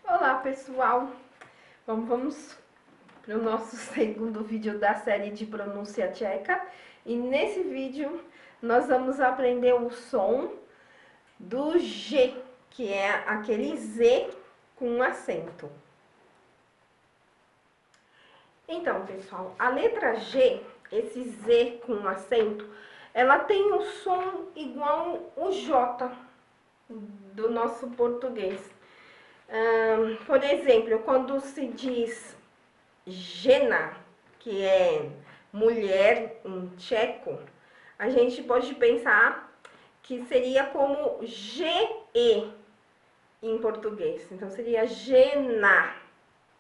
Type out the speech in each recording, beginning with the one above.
Olá pessoal, vamos para o nosso segundo vídeo da série de pronúncia tcheca. E nesse vídeo nós vamos aprender o som do G, que é aquele Z com acento. Então pessoal, a letra G, esse Z com acento, ela tem um som igual o J do nosso português. Por exemplo, quando se diz žena, que é mulher em tcheco, a gente pode pensar que seria como GE em português. Então seria žena,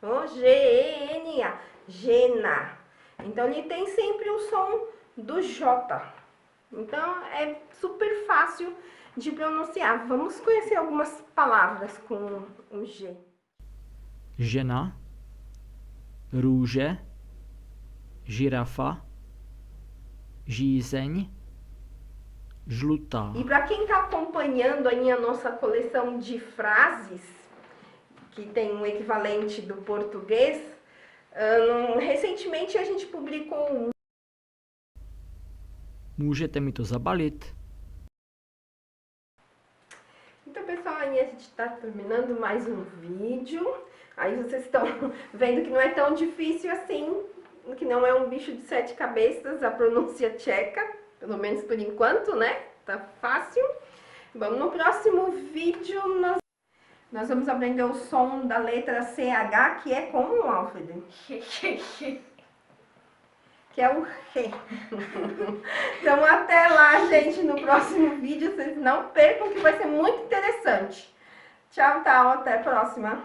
G-E-N-A, žena. Então ele tem sempre o som do J. Então é super fácil de pronunciar. Vamos conhecer algumas palavras com o G. Žena, růže, žirafa, žízeň, žlutá. E para quem está acompanhando aí a nossa coleção de frases, que tem um equivalente do português, recentemente a gente publicou Můžete mi to zabalit? Então, pessoal, aí a gente está terminando mais um vídeo. Aí vocês estão vendo que não é tão difícil assim, que não é um bicho de 7 cabeças, a pronúncia tcheca, pelo menos por enquanto, né? Tá fácil. Bom, no próximo vídeo nós vamos aprender o som da letra CH, que é como, Alfred? Que é o Ré. Então até lá, gente, no próximo vídeo. Vocês não percam, que vai ser muito interessante. Tchau, tchau, até a próxima.